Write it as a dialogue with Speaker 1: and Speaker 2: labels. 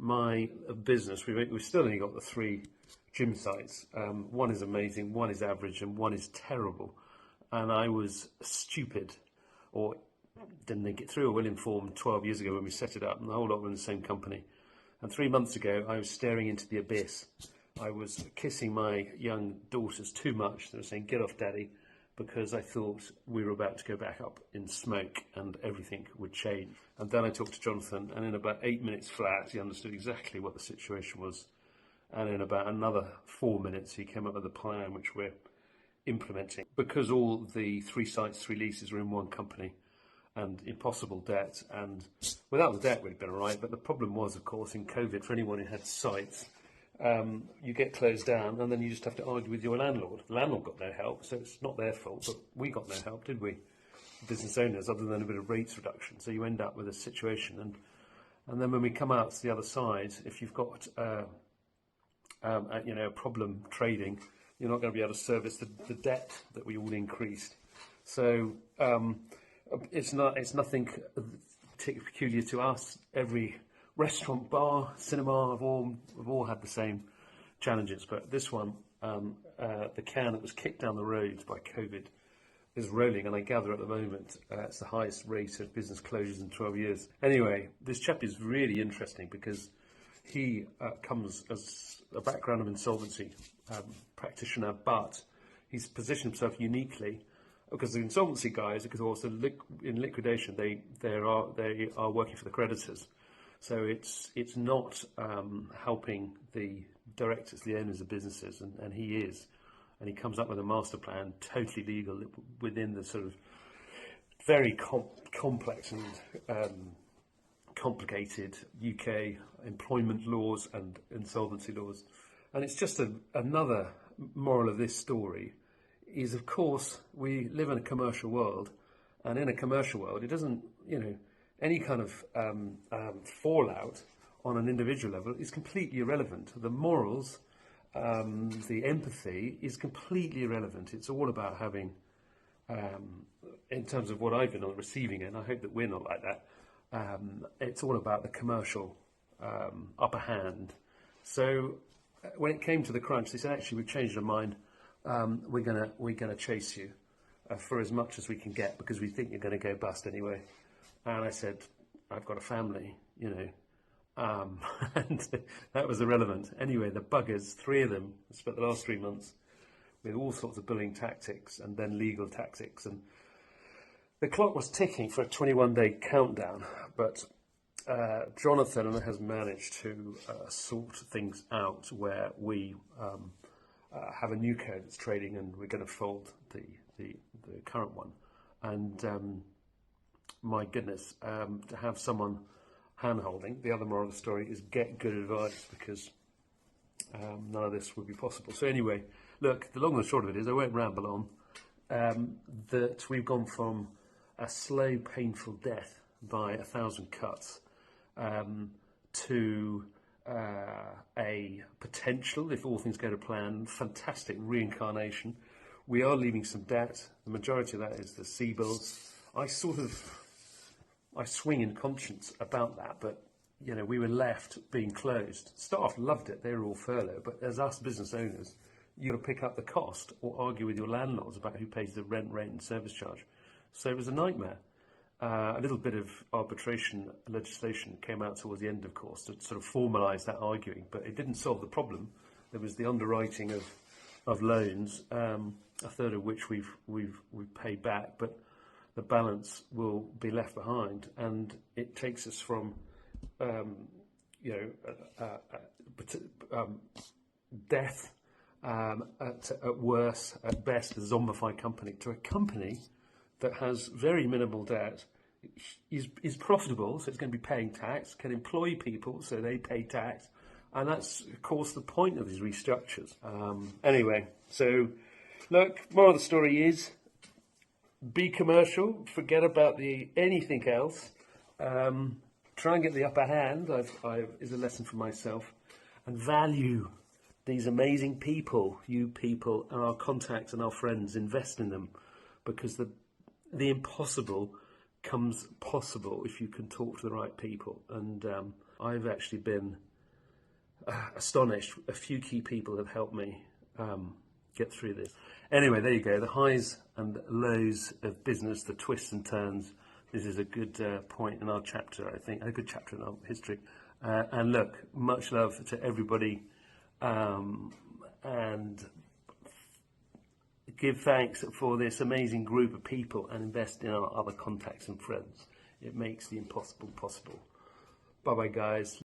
Speaker 1: my business, we've still only got the 3 gym sites. One is amazing, one is average, and one is terrible. And I was stupid, or didn't think it through, or well-informed 12 years ago when we set it up, and the whole lot were in the same company. And 3 months ago, I was staring into the abyss. I was kissing my young daughters too much. They were saying, "Get off, Daddy," because I thought we were about to go back up in smoke and everything would change. And then I talked to Jonathan, and in about 8 minutes flat, he understood exactly what the situation was. And in about another 4 minutes, he came up with a plan which we're implementing. Because all the 3 sites, 3 leases were in one company, and impossible debt, and without the debt we'd have been all right, but the problem was, of course, in COVID, for anyone who had sites, you get closed down and then you just have to argue with your landlord. The landlord got no help, so it's not their fault, but we got no help, did we? Business owners, other than a bit of rates reduction. So you end up with a situation, and then when we come out to the other side, if you've got a problem trading, you're not going to be able to service the debt that we all increased. So it's nothing peculiar to us. Every restaurant, bar, cinema have all had the same challenges, but this one, the can that was kicked down the road by COVID is rolling, and I gather at the moment it's the highest rate of business closures in 12 years. Anyway, this chap is really interesting because he comes as a background of insolvency practitioner, but he's positioned himself uniquely because the insolvency guys, because also in liquidation, they are working for the creditors. So it's not helping the directors, the owners of businesses, and he is. And he comes up with a master plan, totally legal, within the sort of very complex and complicated UK employment laws and insolvency laws. And it's just another moral of this story is, of course, we live in a commercial world, and in a commercial world, it doesn't, any kind of fallout on an individual level is completely irrelevant. The morals, the empathy is completely irrelevant. It's all about having, in terms of what I've been on the receiving end, I hope that we're not like that, it's all about the commercial upper hand. So when it came to the crunch, they said, actually, we've changed our mind. We're gonna chase you for as much as we can get because we think you're going to go bust anyway. And I said, I've got a family, and that was irrelevant. Anyway, the buggers, 3 of them, spent the last 3 months with all sorts of billing tactics and then legal tactics. And the clock was ticking for a 21-day countdown, but Jonathan has managed to sort things out where we have a new code that's trading, and we're going to fold the current one. And my goodness, to have someone hand-holding. The other moral of the story is get good advice, because none of this would be possible. So anyway, look, the long and short of it is, I won't ramble on, that we've gone from a slow, painful death by 1,000 cuts to a potential, if all things go to plan, fantastic reincarnation. We are leaving some debt. The majority of that is the C-bills. I swing in conscience about that, but we were left being closed. Staff loved it; they were all furloughed. But as us business owners, you got to pick up the cost or argue with your landlords about who pays the rent, and service charge. So it was a nightmare. A little bit of arbitration legislation came out towards the end, of course, to sort of formalise that arguing, but it didn't solve the problem. There was the underwriting of loans, a third of which we've paid back, but the balance will be left behind, and it takes us from death at worst, at best, a zombified company, to a company that has very minimal debt, is profitable, so it's going to be paying tax, can employ people, so they pay tax, and that's, of course, the point of these restructures. Anyway, so look, moral of the story is, be commercial, forget about anything else, try and get the upper hand, is a lesson for myself, and value these amazing people, you people, and our contacts and our friends. Invest in them, because the impossible comes possible if you can talk to the right people. And I've actually been astonished. A few key people have helped me get through this. Anyway, there you go. The highs and lows of business, the twists and turns. This is a good point in our chapter, I think, a good chapter in our history. And look, much love to everybody, and give thanks for this amazing group of people, and invest in our other contacts and friends. It makes the impossible possible. Bye-bye, guys.